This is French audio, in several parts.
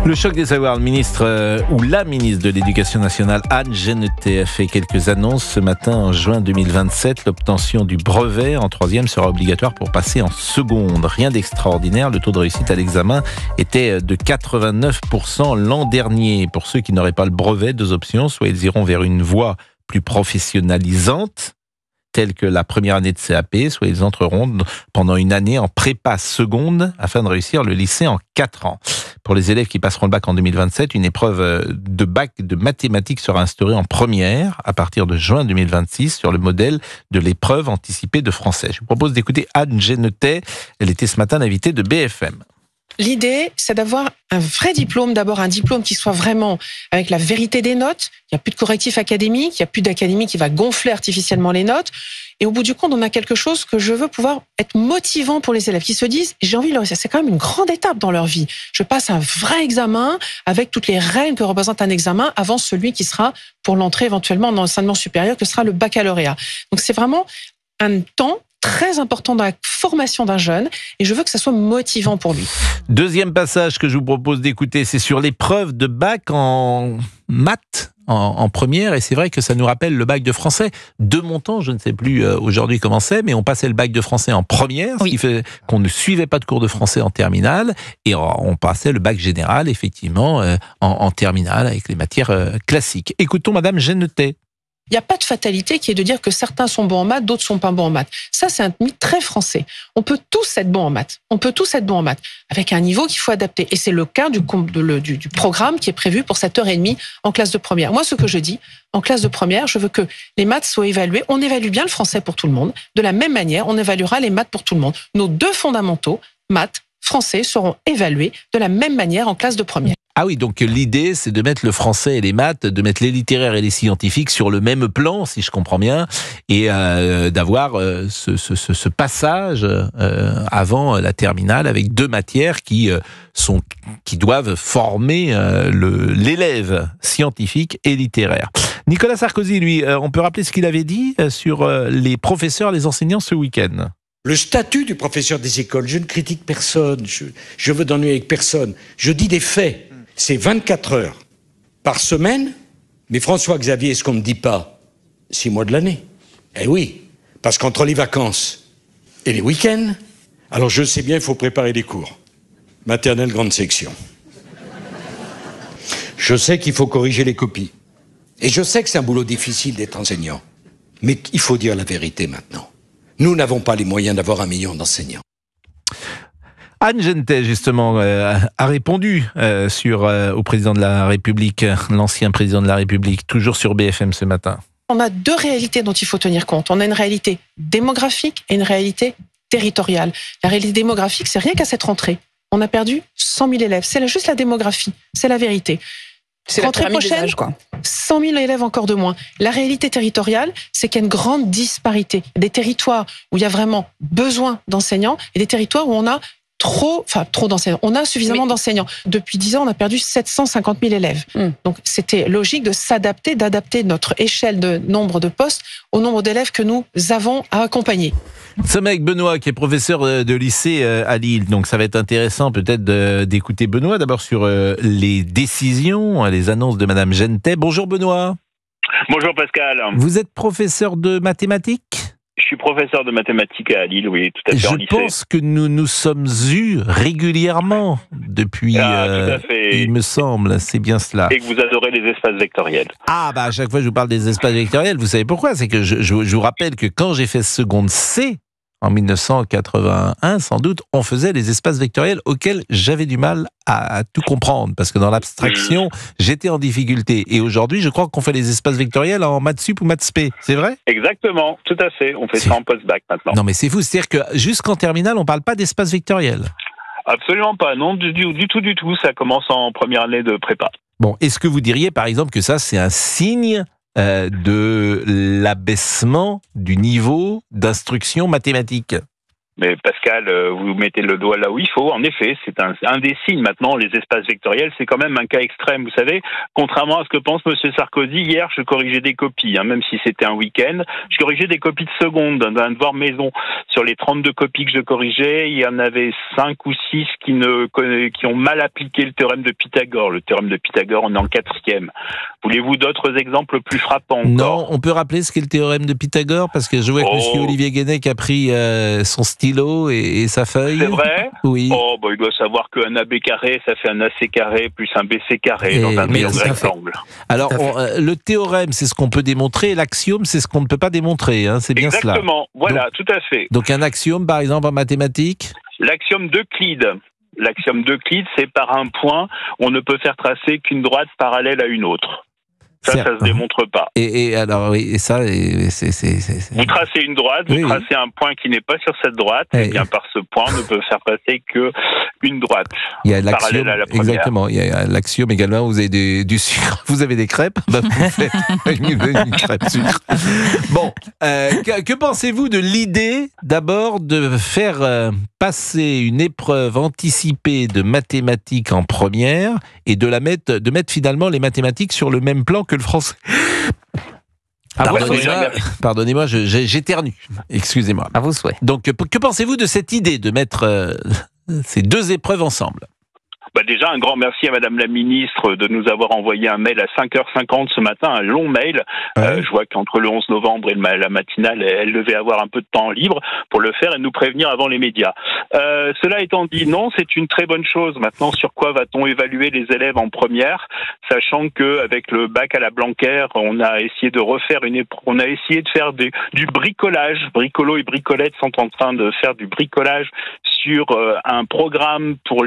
Le choc des savoirs, le ministre ou la ministre de l'Éducation nationale, Anne Genetet, a fait quelques annonces ce matin. En juin 2027, l'obtention du brevet en troisième sera obligatoire pour passer en seconde. Rien d'extraordinaire, le taux de réussite à l'examen était de 89% l'an dernier. Pour ceux qui n'auraient pas le brevet, deux options, soit ils iront vers une voie plus professionnalisante, telle que la première année de CAP, soit ils entreront pendant une année en prépa seconde afin de réussir le lycée en 4 ans. Pour les élèves qui passeront le bac en 2027, une épreuve de bac de mathématiques sera instaurée en première à partir de juin 2026 sur le modèle de l'épreuve anticipée de français. Je vous propose d'écouter Anne Genetet. Elle était ce matin l'invitée de BFM. L'idée, c'est d'avoir un vrai diplôme, d'abord un diplôme qui soit vraiment avec la vérité des notes. Il n'y a plus de correctif académique, il n'y a plus d'académie qui va gonfler artificiellement les notes. Et au bout du compte, on a quelque chose que je veux pouvoir être motivant pour les élèves qui se disent, j'ai envie de leur dire, c'est quand même une grande étape dans leur vie. Je passe un vrai examen avec toutes les règles que représente un examen avant celui qui sera pour l'entrée éventuellement dans l'enseignement supérieur, que sera le baccalauréat. Donc c'est vraiment un temps très important dans la formation d'un jeune et je veux que ça soit motivant pour lui. Deuxième passage que je vous propose d'écouter, c'est sur l'épreuve de bac en maths en première, et c'est vrai que ça nous rappelle le bac de français de mon temps, je ne sais plus aujourd'hui comment c'est, mais on passait le bac de français en première, ce qui fait qu'on ne suivait pas de cours de français en terminale, et on passait le bac général, effectivement, en terminale, avec les matières classiques. Écoutons Madame Genetet. Il n'y a pas de fatalité qui est de dire que certains sont bons en maths, d'autres sont pas bons en maths. Ça, c'est un mythe très français. On peut tous être bons en maths. On peut tous être bons en maths, avec un niveau qu'il faut adapter. Et c'est le cas du programme qui est prévu pour 7h30 en classe de première. Moi, ce que je dis, en classe de première, je veux que les maths soient évaluées. On évalue bien le français pour tout le monde. De la même manière, on évaluera les maths pour tout le monde. Nos deux fondamentaux, maths, français, seront évalués de la même manière en classe de première. Ah oui, donc l'idée, c'est de mettre le français et les maths, de mettre les littéraires et les scientifiques sur le même plan, si je comprends bien, et d'avoir ce passage avant la terminale avec deux matières qui doivent former l'élève scientifique et littéraire. Nicolas Sarkozy, lui, on peut rappeler ce qu'il avait dit sur les professeurs, les enseignants ce week-end. Le statut du professeur des écoles, je ne critique personne, je veux d'ennuyer avec personne, je dis des faits. C'est 24 heures par semaine, mais François-Xavier, ce qu'on ne dit pas, 6 mois de l'année. Eh oui, parce qu'entre les vacances et les week-ends, alors je sais bien, il faut préparer des cours. Maternelle, grande section. Je sais qu'il faut corriger les copies. Et je sais que c'est un boulot difficile d'être enseignant. Mais il faut dire la vérité maintenant. Nous n'avons pas les moyens d'avoir 1 million d'enseignants. Anne Genetet, justement, a répondu au président de la République, l'ancien président de la République, toujours sur BFM ce matin. On a deux réalités dont il faut tenir compte. On a une réalité démographique et une réalité territoriale. La réalité démographique, c'est rien qu'à cette rentrée. On a perdu 100 000 élèves. C'est juste la démographie. C'est la vérité. C'est rentrée la pyramide prochaine, des âges, quoi. 100 000 élèves encore de moins. La réalité territoriale, c'est qu'il y a une grande disparité. Des territoires où il y a vraiment besoin d'enseignants et des territoires où on a trop d'enseignants. On a suffisamment d'enseignants. Depuis 10 ans, on a perdu 750 000 élèves. Donc, c'était logique de s'adapter, d'adapter notre échelle de nombre de postes au nombre d'élèves que nous avons à accompagner. Nous sommes avec Benoît, qui est professeur de lycée à Lille. Donc, ça va être intéressant peut-être d'écouter Benoît, d'abord sur les décisions, les annonces de Madame Genetet. Bonjour Benoît. Bonjour Pascal. Vous êtes professeur de mathématiques ? Je suis professeur de mathématiques à Lille, oui, tout à fait, en lycée. Je pense que nous nous sommes eus régulièrement depuis, tout à fait. Il me semble, c'est bien cela. Et que vous adorez les espaces vectoriels. Ah, à chaque fois je vous parle des espaces vectoriels, vous savez pourquoi ? C'est que je vous rappelle que quand j'ai fait seconde C, en 1981, sans doute, on faisait les espaces vectoriels auxquels j'avais du mal à tout comprendre, parce que dans l'abstraction, j'étais en difficulté. Et aujourd'hui, je crois qu'on fait les espaces vectoriels en maths sup ou maths spé, c'est vrai ? Exactement, tout à fait. On fait ça en post-bac maintenant. Non mais c'est fou, c'est-à-dire que jusqu'en terminale, on ne parle pas d'espace vectoriel. Absolument pas, non, du tout. Ça commence en première année de prépa. Bon, est-ce que vous diriez, par exemple, que ça, c'est un signe de l'abaissement du niveau d'instruction mathématique ? Mais Pascal, vous mettez le doigt là où il faut. En effet, c'est un des signes. Maintenant, les espaces vectoriels, c'est quand même un cas extrême. Vous savez, contrairement à ce que pense Monsieur Sarkozy, hier, je corrigeais des copies, même si c'était un week-end. Je corrigeais des copies de seconde d'un devoir maison. Sur les 32 copies que je corrigeais, il y en avait 5 ou 6 qui ont mal appliqué le théorème de Pythagore. Le théorème de Pythagore, on est en 4e. Voulez-vous d'autres exemples plus frappants encore? Non, on peut rappeler ce qu'est le théorème de Pythagore, parce que je vois que Monsieur Olivier Guénec a pris son stylo et sa feuille. C'est vrai? Oui. Il doit savoir qu'un AB carré, ça fait un AC carré plus un BC carré dans un rectangle. Alors, le théorème, c'est ce qu'on peut démontrer, et l'axiome, c'est ce qu'on ne peut pas démontrer. C'est bien cela. Exactement, voilà, donc, tout à fait. Donc un axiome, par exemple, en mathématiques? L'axiome d'Euclide. L'axiome d'Euclide, c'est par un point, on ne peut faire tracer qu'une droite parallèle à une autre. Ça se démontre pas. Et alors, oui, et ça, Vous tracez une droite, vous tracez un point qui n'est pas sur cette droite, et bien par ce point, on ne peut faire passer qu'une droite. Il y a parallèle à la première. Exactement. Il y a l'axiome également. Vous avez du sucre, vous avez des crêpes. Vous faites une crêpe sucre. Bon, que pensez-vous de l'idée, d'abord, de faire passer une épreuve anticipée de mathématiques en première et de mettre finalement les mathématiques sur le même plan que le français? Pardonnez-moi, j'éternue. Excusez-moi. À vos souhaits. Donc, que pensez-vous de cette idée de mettre ces deux épreuves ensemble? Déjà, un grand merci à Madame la Ministre de nous avoir envoyé un mail à 5h50 ce matin, un long mail. Je vois qu'entre le 11 novembre et la matinale, elle devait avoir un peu de temps libre pour le faire et nous prévenir avant les médias. Cela étant dit, non, c'est une très bonne chose. Maintenant, sur quoi va-t-on évaluer les élèves en première, sachant qu'avec le bac à la Blanquer, on a essayé de refaire on a essayé de faire du bricolage. Bricolo et Bricolette sont en train de faire du bricolage sur un programme pour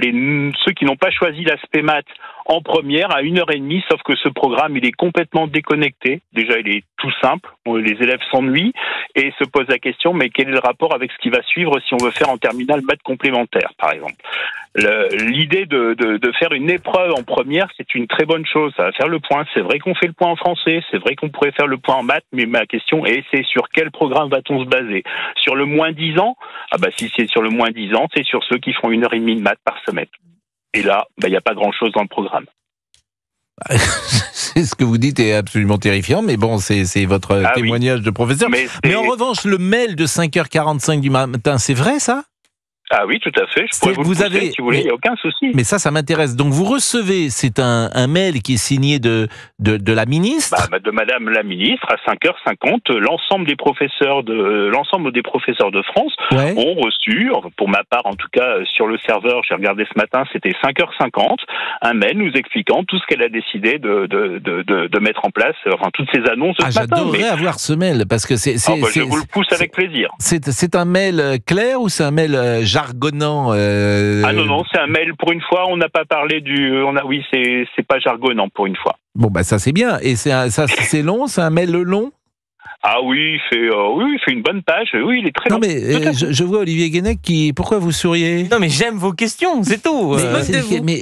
ceux qui n'ont pas choisi l'aspect maths en première à 1h30, sauf que ce programme, il est complètement déconnecté. Déjà, il est tout simple. Les élèves s'ennuient et se posent la question, mais quel est le rapport avec ce qui va suivre si on veut faire en terminale maths complémentaire, par exemple? L'idée de faire une épreuve en première, c'est une très bonne chose. Ça va faire le point. C'est vrai qu'on fait le point en français, c'est vrai qu'on pourrait faire le point en maths, mais ma question est, c'est sur quel programme va-t-on se baser? Sur le moins 10 ans? Si c'est sur le moins 10 ans, c'est sur ceux qui font 1h30 de maths par semaine. Et là, il n'y a pas grand-chose dans le programme. Ce que vous dites est absolument terrifiant, mais bon, c'est votre témoignage de professeur. Mais en revanche, le mail de 5h45 du matin, c'est vrai ça? Ah oui, tout à fait. Je pourrais vous le pousser, si vous voulez, il n'y a aucun souci. Mais ça m'intéresse. Donc vous recevez, c'est un mail qui est signé de la ministre, de Madame la ministre, à 5h50, l'ensemble des professeurs de France ont reçu, pour ma part en tout cas sur le serveur, j'ai regardé ce matin, c'était 5h50, un mail nous expliquant tout ce qu'elle a décidé de mettre en place, toutes ces annonces de ce matin. J'adorerais avoir ce mail, parce que je vous le pousse avec plaisir. C'est un mail clair ou c'est un mail jargonnant? Ah non, c'est un mail, pour une fois, on n'a pas parlé c'est pas jargonnant pour une fois. Bon, ça c'est bien. Et c'est long, c'est un mail long? Ah oui, il fait une bonne page. Oui, il est très long. Non, mais je vois Olivier Guénec pourquoi vous souriez? Non, mais j'aime vos questions, c'est tout. Mais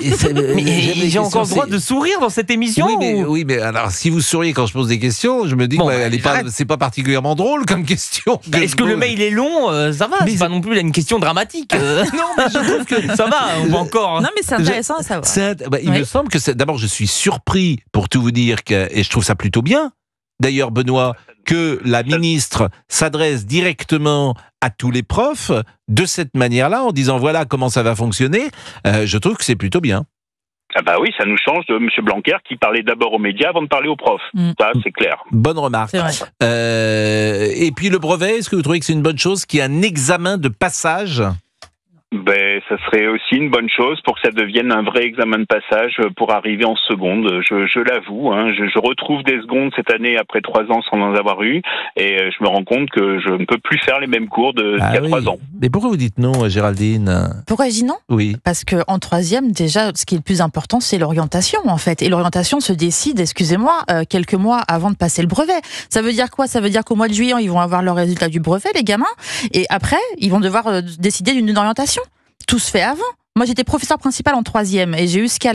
j'ai encore le droit de sourire dans cette émission? Oui, mais alors, si vous souriez quand je pose des questions, je me dis que c'est pas particulièrement drôle comme question. Est-ce que le mail est long? Ça va, c'est pas non plus une question dramatique. Non, mais je trouve que ça va, on va encore. Non, mais c'est intéressant à savoir. Il me semble que d'abord, je suis surpris, pour tout vous dire, et je trouve ça plutôt bien. D'ailleurs, Benoît, que la ministre s'adresse directement à tous les profs de cette manière-là, en disant voilà comment ça va fonctionner, je trouve que c'est plutôt bien. Oui, ça nous change de M. Blanquer qui parlait d'abord aux médias avant de parler aux profs. Ça, c'est clair. Bonne remarque. Et puis le brevet, est-ce que vous trouvez que c'est une bonne chose qu'il y ait un examen de passage? Ça serait aussi une bonne chose pour que ça devienne un vrai examen de passage pour arriver en seconde. Je l'avoue, je retrouve des secondes cette année après 3 ans sans en avoir eu, et je me rends compte que je ne peux plus faire les mêmes cours qu'il y a 3 ans. Mais pourquoi vous dites non, Géraldine? Pourquoi je dis non? Oui. Parce qu'en 3e, déjà, ce qui est le plus important, c'est l'orientation, en fait. Et l'orientation se décide, excusez-moi, quelques mois avant de passer le brevet. Ça veut dire quoi? Ça veut dire qu'au mois de juillet, ils vont avoir le résultat du brevet, les gamins, et après, ils vont devoir décider d'une orientation. Tout se fait avant. Moi, j'étais professeur principal en 3e et j'ai eu ce cas